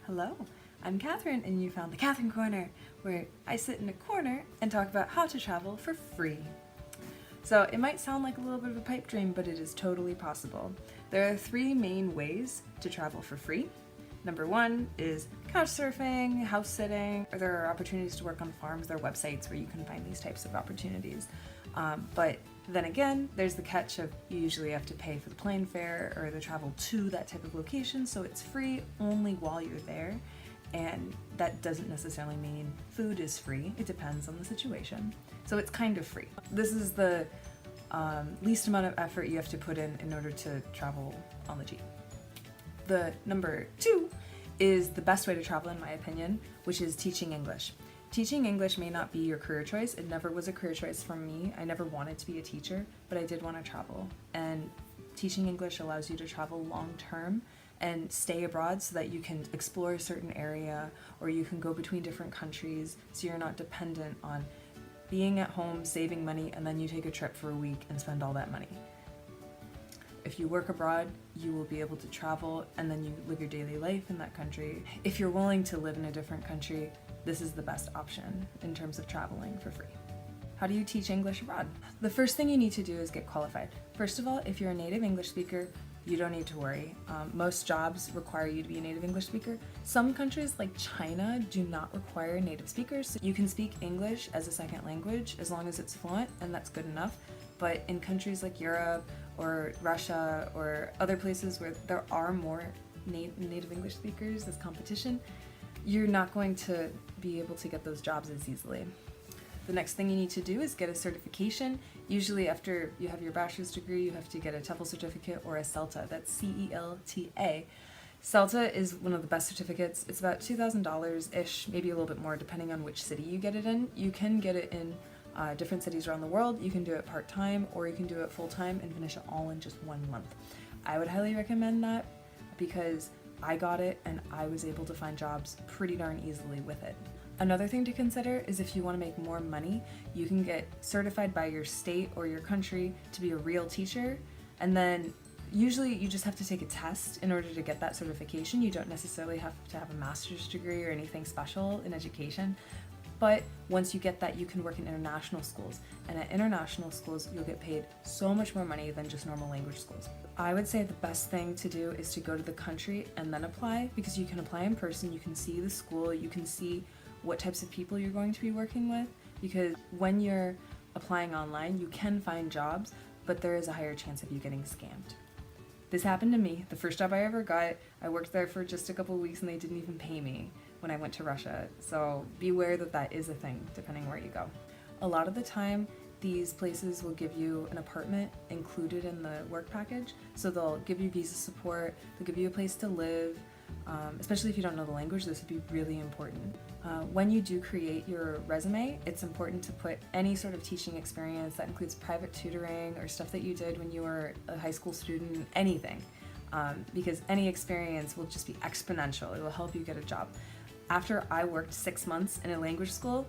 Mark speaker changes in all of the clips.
Speaker 1: Hello, I'm Catherine, and you found the Catherine Corner, where I sit in a corner and talk about how to travel for free. So it might sound like a little bit of a pipe dream, but it is totally possible. There are 3 main ways to travel for free. Number 1 is couchsurfing, house sitting, or there are opportunities to work on farms. There are websites where you can find these types of opportunities. But then again, there's the catch of you usually have to pay for the plane fare or the travel to that type of location, so it's free only while you're there. And that doesn't necessarily mean food is free. It depends on the situation. So it's kind of free. This is the least amount of effort you have to put in order to travel on the cheap. The number 2 is the best way to travel in my opinion, which is teaching English. Teaching English may not be your career choice. It never was a career choice for me. I never wanted to be a teacher, but I did want to travel. And teaching English allows you to travel long term and stay abroad so that you can explore a certain area, or you can go between different countries so you're not dependent on being at home, saving money, and then you take a trip for a week and spend all that money. If you work abroad, you will be able to travel and then you live your daily life in that country. If you're willing to live in a different country, this is the best option in terms of traveling for free. How do you teach English abroad? The first thing you need to do is get qualified. First of all, if you're a native English speaker, you don't need to worry. Most jobs require you to be a native English speaker. Some countries like China do not require native speakers. So you can speak English as a second language as long as it's fluent, and that's good enough. But in countries like Europe or Russia or other places where there are more native English speakers as competition, you're not going to be able to get those jobs as easily. The next thing you need to do is get a certification. Usually after you have your bachelor's degree, you have to get a TOEFL certificate or a CELTA. That's C-E-L-T-A. CELTA is one of the best certificates. It's about $2,000-ish, maybe a little bit more depending on which city you get it in. You can get it in different cities around the world. You can do it part-time or you can do it full-time and finish it all in just 1 month. I would highly recommend that because I got it and I was able to find jobs pretty darn easily with it. Another thing to consider is if you want to make more money, you can get certified by your state or your country to be a real teacher, and then usually you just have to take a test in order to get that certification. You don't necessarily have to have a master's degree or anything special in education, but once you get that, you can work in international schools, and at international schools you'll get paid so much more money than just normal language schools. I would say the best thing to do is to go to the country and then apply, because you can apply in person, you can see the school, you can see what types of people you're going to be working with, because when you're applying online you can find jobs, but there is a higher chance of you getting scammed. This happened to me. The first job I ever got, I worked there for just a couple of weeks and they didn't even pay me when I went to Russia, so beware that that is a thing depending where you go. A lot of the time these places will give you an apartment included in the work package, so they'll give you visa support, they'll give you a place to live. Especially if you don't know the language, this would be really important. When you do create your resume, it's important to put any sort of teaching experience that includes private tutoring or stuff that you did when you were a high school student, anything, because any experience will just be exponential. It will help you get a job. After I worked 6 months in a language school,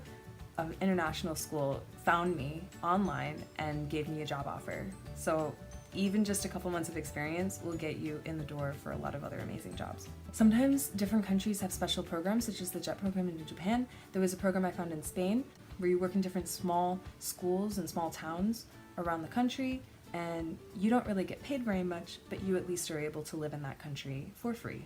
Speaker 1: an international school found me online and gave me a job offer. So even just a couple months of experience will get you in the door for a lot of other amazing jobs. Sometimes different countries have special programs, such as the JET program in Japan. There was a program I found in Spain where you work in different small schools and small towns around the country, and you don't really get paid very much, but you at least are able to live in that country for free.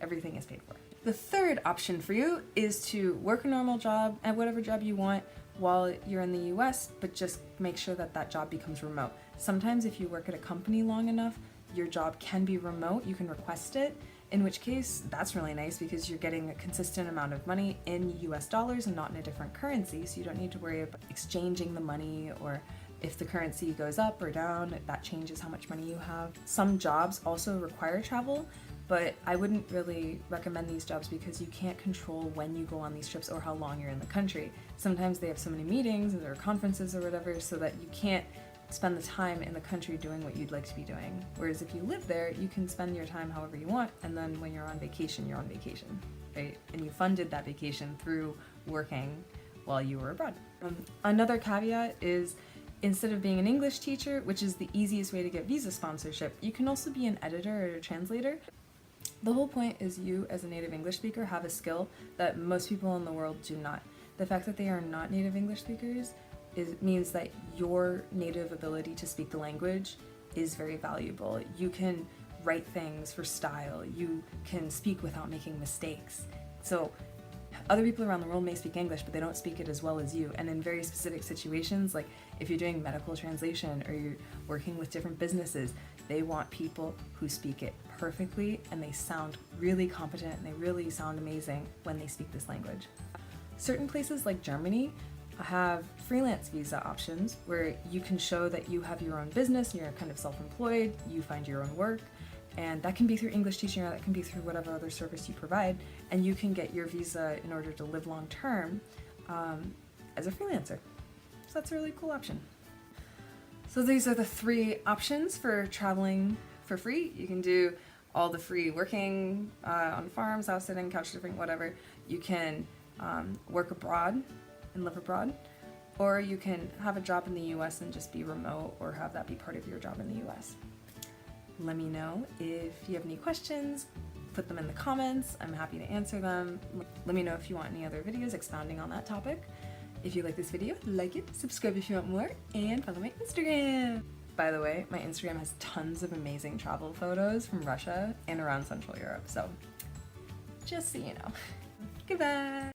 Speaker 1: Everything is paid for. The third option for you is to work a normal job at whatever job you want while you're in the US, but just make sure that that job becomes remote. Sometimes if you work at a company long enough, your job can be remote, you can request it, in which case that's really nice because you're getting a consistent amount of money in US dollars and not in a different currency, so you don't need to worry about exchanging the money, or if the currency goes up or down, that changes how much money you have. Some jobs also require travel, but I wouldn't really recommend these jobs because you can't control when you go on these trips or how long you're in the country. Sometimes they have so many meetings or conferences or whatever so that you can't spend the time in the country doing what you'd like to be doing. Whereas if you live there, you can spend your time however you want, and then when you're on vacation, right? And you funded that vacation through working while you were abroad. Another caveat is, instead of being an English teacher, which is the easiest way to get visa sponsorship, you can also be an editor or a translator. The whole point is you, as a native English speaker, have a skill that most people in the world do not. The fact that they are not native English speakers means that your native ability to speak the language is very valuable. You can write things for style. You can speak without making mistakes. So other people around the world may speak English, but they don't speak it as well as you. And in very specific situations, like if you're doing medical translation or you're working with different businesses, they want people who speak it perfectly and they sound really competent and they really sound amazing when they speak this language. Certain places like Germany have freelance visa options where you can show that you have your own business and you're kind of self-employed, you find your own work, and that can be through English teaching or that can be through whatever other service you provide, and you can get your visa in order to live long term as a freelancer. So that's a really cool option. So these are the 3 options for traveling for free. You can do all the free working on farms, house sitting, couch surfing, whatever. You can work abroad and live abroad, or you can have a job in the US and just be remote or have that be part of your job in the US. Let me know if you have any questions, put them in the comments. I'm happy to answer them. Let me know if you want any other videos expounding on that topic. If you like this video, like it, subscribe if you want more, and follow my Instagram. By the way, my Instagram has tons of amazing travel photos from Russia and around Central Europe, so just so you know. Goodbye!